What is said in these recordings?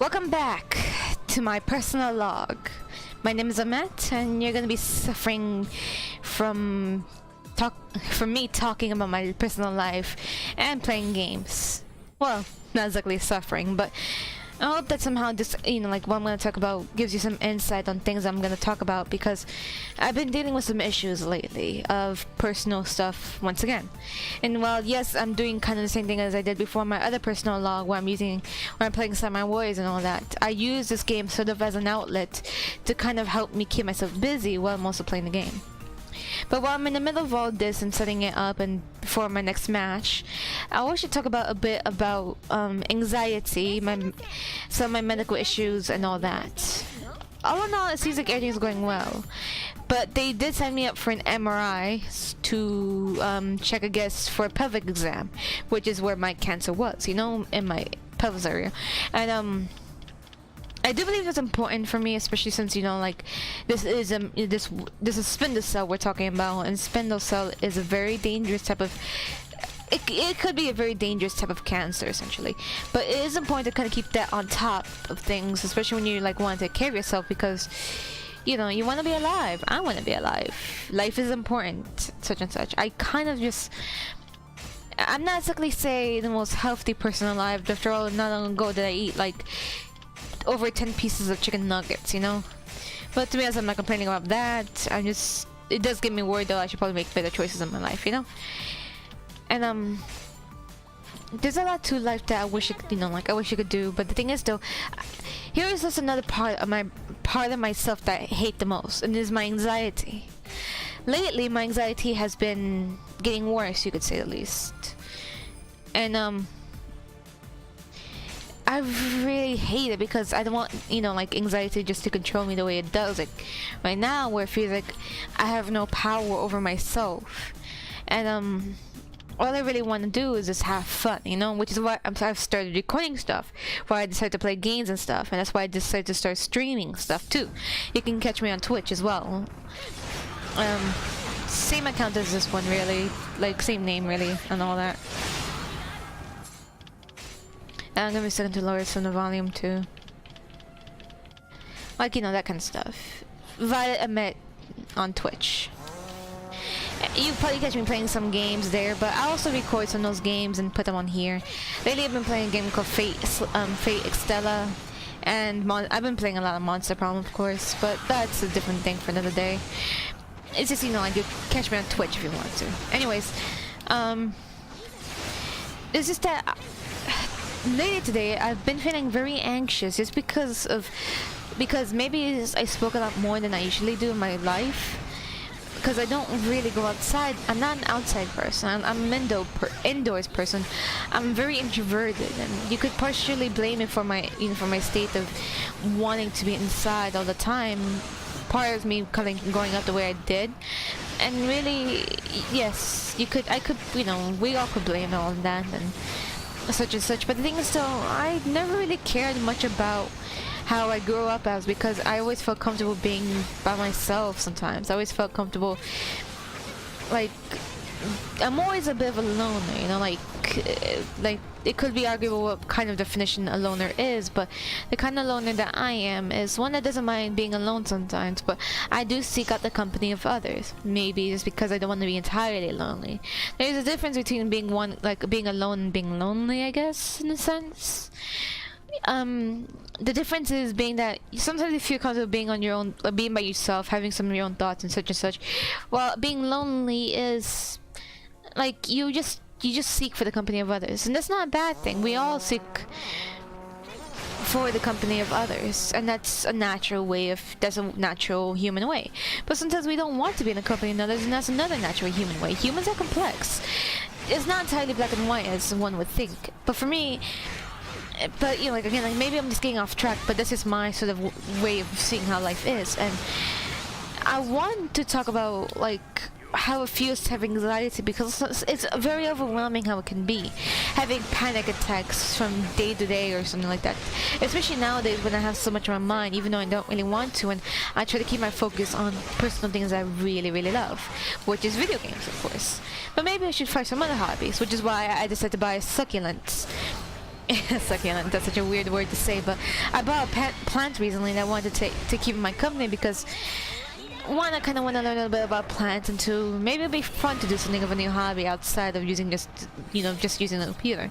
Welcome back to my personal log. My name is Amet, and you're gonna be suffering from me talking about my personal life and playing games. Well, not exactly suffering, but I hope that somehow this, like what I'm gonna talk about gives you some insight on things I'm gonna talk about, because I've been dealing with some issues lately of personal stuff once again. And while yes, I'm doing kind of the same thing as I did before my other personal log where I'm playing Samurai Warriors and all that, I use this game sort of as an outlet to kind of help me keep myself busy while I'm also playing the game. But while I'm in the middle of all this and setting it up and for my next match, I want to talk about a bit about anxiety, some of my medical issues and all that. All in all, it seems like everything's going well. But they did sign me up for an MRI to check, I guess, for a pelvic exam, which is where my cancer was, in my pelvis area. And I do believe it's important for me, especially since like this is a spindle cell we're talking about, and spindle cell is a very dangerous type of. It could be a very dangerous type of cancer, essentially. But it is important to kind of keep that on top of things, especially when you want to take care of yourself, because you want to be alive. I want to be alive. Life is important, such and such. I'm not exactly say the most healthy person alive. After all, not long ago did I eat over 10 pieces of chicken nuggets, But to be honest, I'm not complaining about that. It does get me worried though. I should probably make better choices in my life, And there's a lot to life that I wish I wish I could do. But the thing is though, here is just another part of myself that I hate the most, and it is my anxiety. Lately, my anxiety has been getting worse, you could say, at least. And I really hate it because I don't want, anxiety just to control me the way it does. Right now, where it feels like I have no power over myself. And, all I really want to do is just have fun, which is why I've started recording stuff, why I decided to play games and stuff, and that's why I decided to start streaming stuff too. You can catch me on Twitch as well. Same account as this one, really, same name, really, and all that. I'm gonna be second to lower some of the volume too. That kind of stuff. Violet Amet on Twitch. You probably catch me playing some games there, but I also record some of those games and put them on here. Lately I've been playing a game called Fate Extella, and I've been playing a lot of Monster Problem, of course, but that's a different thing for another day. It's just, you catch me on Twitch if you want to. Anyways, it's just that lately today I've been feeling very anxious just because maybe I spoke a lot more than I usually do in my life, because I don't really go outside. I'm not an outside person. I'm an indoors person. I'm very introverted, and you could partially blame it for my state of wanting to be inside all the time. Part of me growing up the way I did, and really, yes, we all could blame all of that and such and such. But the thing is though, I never really cared much about how I grew up as, because I always felt comfortable being by myself. Sometimes I always felt comfortable, I'm always a bit of a loner, it could be arguable what kind of definition a loner is, but the kind of loner that I am is one that doesn't mind being alone sometimes, but I do seek out the company of others. Maybe it's because I don't want to be entirely lonely. There's a difference between being being alone and being lonely, I guess, in a sense. The difference is being that sometimes you feel comfortable being on your own, being by yourself, having some of your own thoughts and such, while being lonely is you just seek for the company of others, and that's not a bad thing. We all seek for the company of others, and that's a natural human way. But sometimes we don't want to be in the company of others, and that's another natural human way. Humans are complex. It's not entirely black and white as one would think, but for me, again, maybe I'm just getting off track, but this is my sort of way of seeing how life is. And I want to talk about how it feels to have anxiety, because it's very overwhelming how it can be, having panic attacks from day to day or something like that, especially nowadays when I have so much on my mind, even though I don't really want to, and I try to keep my focus on personal things I really, really love, which is video games, of course. But maybe I should find some other hobbies, which is why I decided to buy succulents. Succulent, that's such a weird word to say, but I bought a plant recently that I wanted to keep in my company because one, I kind of want to learn a little bit about plants, and two, maybe it'll be fun to do something of a new hobby outside of using just using the computer.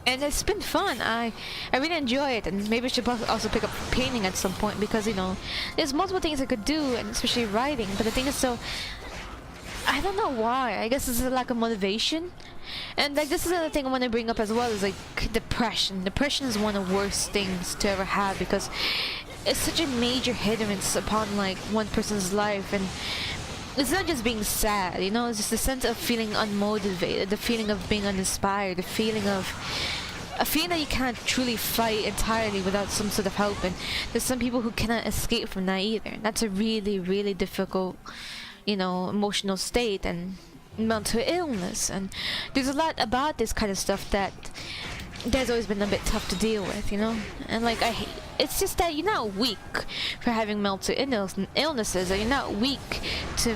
And it's been fun. I really enjoy it, and maybe I should also pick up painting at some point because there's multiple things I could do, and especially writing. But the thing is, so I don't know why. I guess it's a lack of motivation. And like this is another thing I want to bring up as well is like depression. Depression is one of the worst things to ever have because it's such a major hindrance upon like one person's life, and it's not just being sad, it's just the sense of feeling unmotivated, the feeling of being uninspired, the feeling that you can't truly fight entirely without some sort of help. And there's some people who cannot escape from that either. And that's a really, really difficult, emotional state and mental illness. And there's a lot about this kind of stuff that there's always been a bit tough to deal with, and like it's just that you're not weak for having mental illnesses, or you're not weak to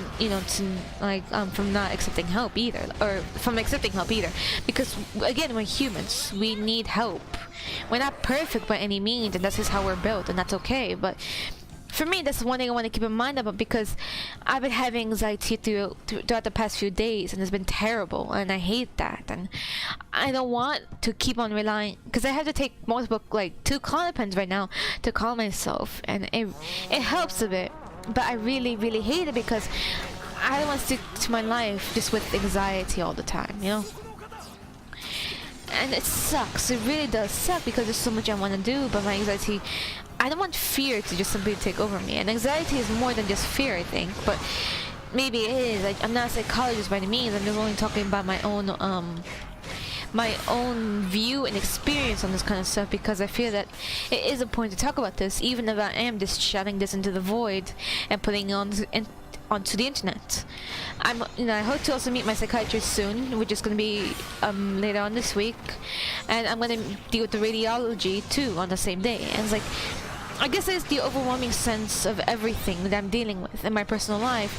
from not accepting help either, or from accepting help either, because again, we're humans, we need help. We're not perfect by any means, and that's just how we're built, and that's okay. But for me, that's one thing I want to keep in mind about, because I've been having anxiety throughout the past few days, and it's been terrible, and I hate that. And I don't want to keep on relying, because I have to take multiple, like 2 Klonopins right now to calm myself, and it helps a bit. But I really, really hate it because I don't want to stick to my life just with anxiety all the time, And it sucks. It really does suck because there's so much I want to do, but my anxiety, I don't want fear to just simply take over me. And anxiety is more than just fear, I think. But maybe it is. Like, I'm not a psychologist by any means. I'm just only talking about my own view and experience on this kind of stuff, because I feel that it is a point to talk about this, even if I am just shouting this into the void and putting it onto the internet. I hope to also meet my psychiatrist soon, which is going to be later on this week, and I'm going to deal with the radiology too on the same day. And it's like, I guess it's the overwhelming sense of everything that I'm dealing with in my personal life,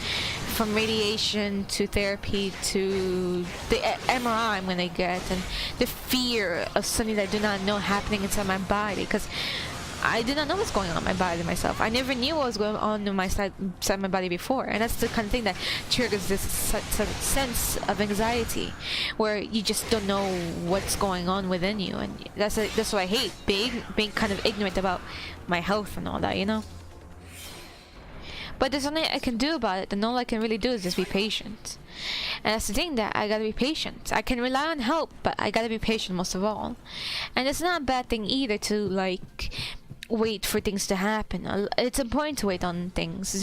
from radiation to therapy to the MRI I'm going to get, and the fear of something that I do not know happening inside my body, because I did not know what's going on in my body myself. I never knew what was going on in my side my body before, and that's the kind of thing that triggers this sense of anxiety, where you just don't know what's going on within you, and that's what I hate, being kind of ignorant about my health and all that, But there's nothing I can do about it, and all I can really do is just be patient. And that's the thing, that I gotta be patient. I can rely on help, but I gotta be patient most of all. And it's not a bad thing either to like wait for things to happen. It's important to wait on things.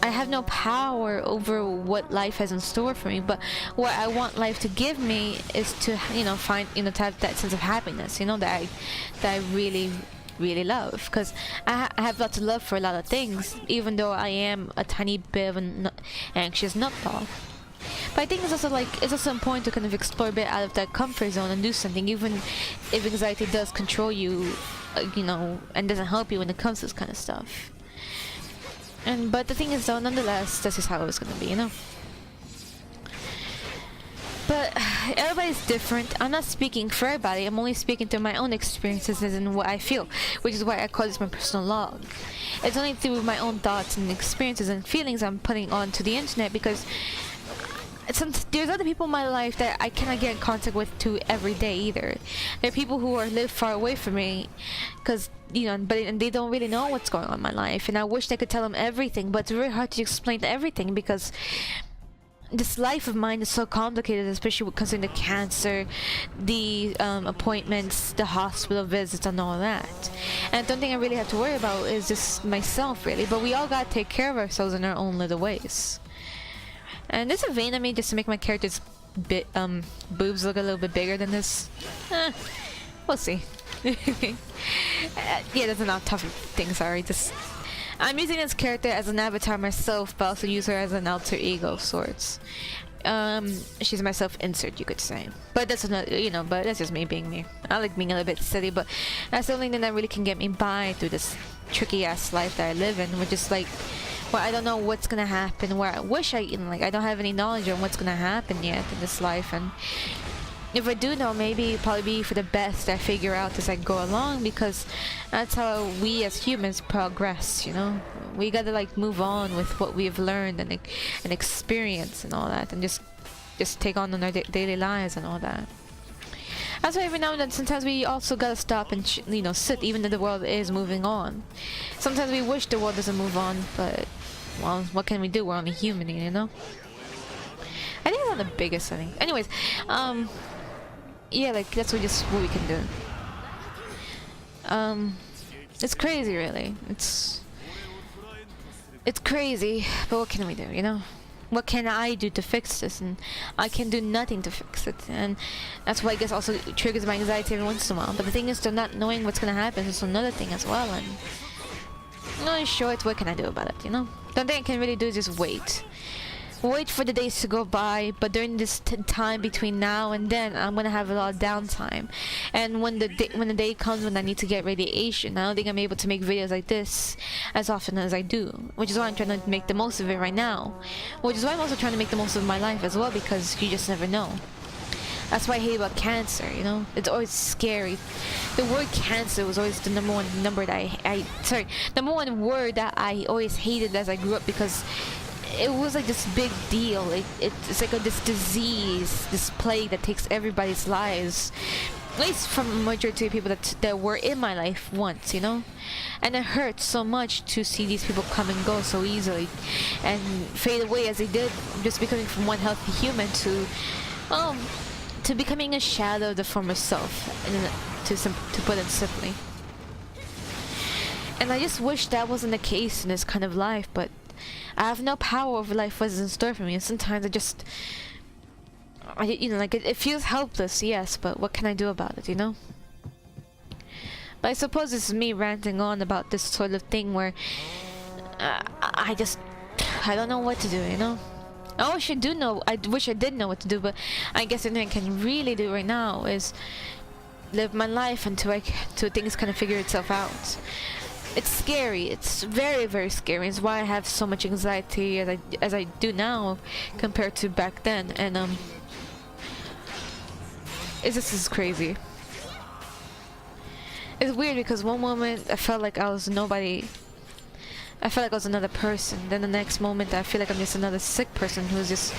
I have no power over what life has in store for me, but what I want life to give me is to find to have that sense of happiness, that I really, really love, because I have lots of love for a lot of things, even though I am a tiny bit of an anxious nutball. But I think it's also important to kind of explore a bit out of that comfort zone and do something, even if anxiety does control you, and doesn't help you when it comes to this kind of stuff. But the thing is, though, nonetheless, this is how it was gonna be, But everybody's different. I'm not speaking for everybody. I'm only speaking through my own experiences and what I feel, which is why I call this my personal log. It's only through my own thoughts and experiences and feelings I'm putting onto the internet, because there's other people in my life that I cannot get in contact with every day either. There are people who live far away from me, because and they don't really know what's going on in my life, and I wish I could tell them everything, but it's very hard to explain everything, because this life of mine is so complicated, especially concerning the cancer, the appointments, the hospital visits, and all that. And the only thing I really have to worry about is just myself, really. But we all gotta take care of ourselves in our own little ways. And there's a vein of me just to make my character's boobs look a little bit bigger than this. We'll see. Yeah, that's an off-topic thing. Sorry. I'm using this character as an avatar myself, but also use her as an alter ego of sorts. She's my self-insert, you could say. But that's not, but that's just me being me. I like being a little bit silly, but that's the only thing that really can get me by through this tricky-ass life that I live in, which is like, where I don't know what's gonna happen, where I wish I don't have any knowledge on what's gonna happen yet in this life, and if I do know, maybe it'll probably be for the best. I figure out as I go along, because that's how we as humans progress. You know, we gotta like move on with what we've learned and experience and all that, and just take on our daily lives and all that. That's why every now and then, sometimes we also gotta stop and sit, even though the world is moving on. Sometimes we wish the world doesn't move on, but well, what can we do? We're only human, you know. I think that's not the biggest thing. Anyways, yeah, like that's what we can do. It's crazy, really. It's crazy, but what can we do? You know. What can I do to fix this? And I can do nothing to fix it, and that's why I guess also triggers my anxiety every once in a while. But the thing is, they're not knowing what's gonna happen is another thing as well, and no, sure, it's what can I do about it, you know? The only thing I can really do is just wait for the days to go by. But during this time between now and then, I'm gonna have a lot of downtime, and when the day comes when I need to get radiation, I don't think I'm able to make videos like this as often as I do, which is why I'm trying to make the most of it right now, which is why I'm also trying to make the most of my life as well, because you just never know. That's why I hate about cancer, you know? It's always scary. The word cancer was always the number one word that I always hated as I grew up, because it was like this big deal. It's like this disease, this plague that takes everybody's lives. At least from a majority of people that were in my life once, you know? And it hurts so much to see these people come and go so easily and fade away as they did, just becoming from one healthy human to becoming a shadow of the former self, to put it simply. And I just wish that wasn't the case in this kind of life, but I have no power over life, what's in store for me, and sometimes it feels helpless, yes, but what can I do about it, you know? But I suppose this is me ranting on about this sort of thing where I don't know what to do, you know? I wish I did know what to do, but I guess the thing I can really do right now is live my life until things kind of figure itself out. It's scary. It's very, very scary. It's why I have so much anxiety as I do now compared to back then. And this is crazy. It's weird because one moment I felt like I was nobody. I felt like I was another person. Then the next moment I feel like I'm just another sick person who's just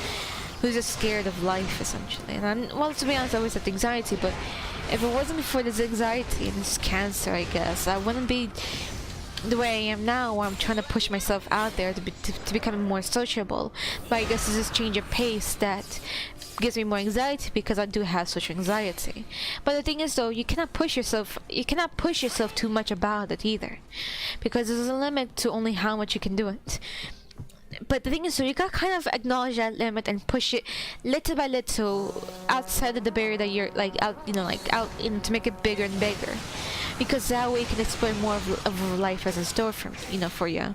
scared of life, essentially. And to be honest, I always had anxiety, but if it wasn't for this anxiety and this cancer, I guess I wouldn't be the way I am now, where I'm trying to push myself out there to become more sociable. But I guess it's this change of pace that gives me more anxiety, because I do have social anxiety. But the thing is, though, you cannot push yourself too much about it either, because there's a limit to only how much you can do it. But the thing is, so you gotta kind of acknowledge that limit and push it little by little outside of the barrier that you're out to make it bigger and bigger, because that way you can explore more of life as in store for you.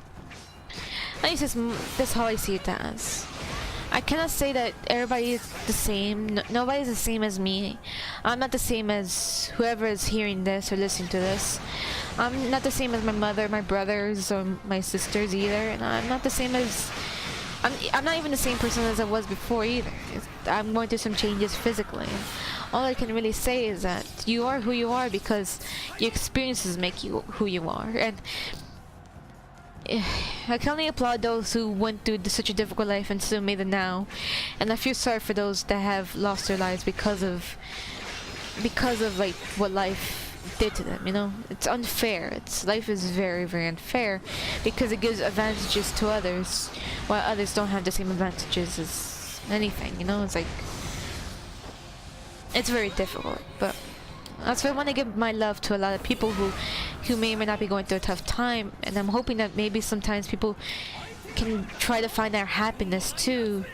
At least that's how I see it as. I cannot say that everybody is the same. Nobody's the same as me. I'm not the same as whoever is hearing this or listening to this. I'm not the same as my mother, my brothers, or my sisters either. And I'm not the same as... I'm not even the same person as I was before either. I'm going through some changes physically. All I can really say is that you are who you are because your experiences make you who you are. And I can only applaud those who went through such a difficult life and still made it now, and I feel sorry for those that have lost their lives because of like what life did to them. You know, it's unfair. Life is very, very unfair because it gives advantages to others while others don't have the same advantages as anything. You know, it's very difficult, but that's why I want to give my love to a lot of people who may or may not be going through a tough time, and I'm hoping that maybe sometimes people can try to find their happiness too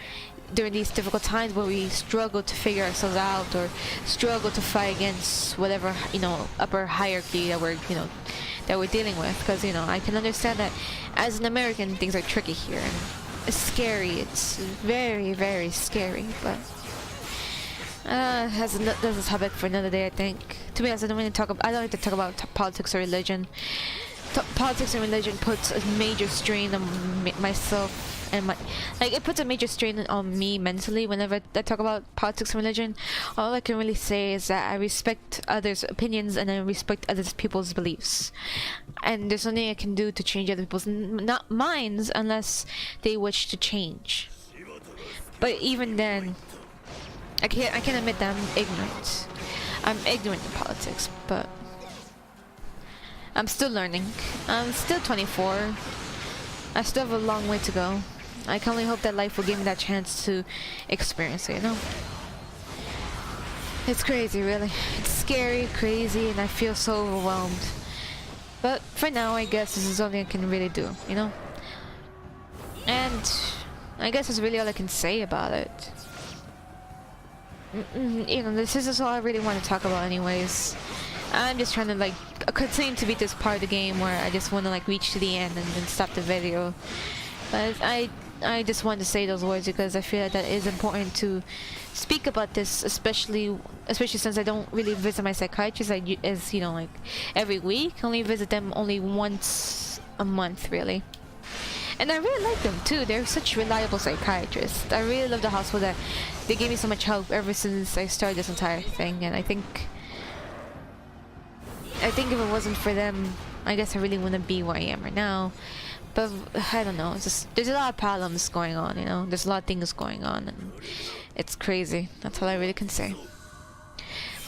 during these difficult times where we struggle to figure ourselves out or struggle to fight against whatever upper hierarchy that we're dealing with. Because I can understand that as an American things are tricky here and it's scary. It's very, very scary, but. That's a topic for another day, I think. To be honest, I don't like to talk about politics or religion. Politics and religion puts a major strain on myself and my like it puts a major strain on me mentally whenever I talk about politics and religion. All I can really say is that I respect others' opinions and I respect others people's beliefs, and there's nothing I can do to change other people's not minds unless they wish to change. But even then, I can admit that I'm ignorant. I'm ignorant in politics, but I'm still learning. I'm still 24. I still have a long way to go. I can only hope that life will give me that chance to experience it, you know? It's crazy, really. It's scary, crazy, and I feel so overwhelmed. But for now, I guess this is something I can really do, you know? And I guess that's really all I can say about it. You know, this is all I really want to talk about anyways. I'm just trying to like continue to beat this part of the game where I just want to like reach to the end and then stop the video. But I just wanted to say those words because I feel that is important to speak about this, especially since I don't really visit my psychiatrist as you know, like every week. I only visit them only once a month, really. And I really like them too. They're such reliable psychiatrists. I really love the hospital that they gave me so much help ever since I started this entire thing. And I think if it wasn't for them, I guess I really wouldn't be where I am right now. But I don't know. It's just there's a lot of problems going on. You know, there's a lot of things going on, and it's crazy. That's all I really can say.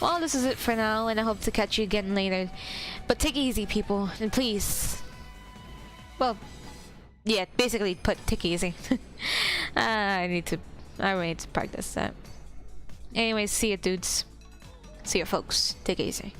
Well, this is it for now, and I hope to catch you again later. But take it easy, people, and please. Well. Yeah, basically take it easy. I really need to practice that. Anyways, see ya dudes. See ya folks. Take it easy.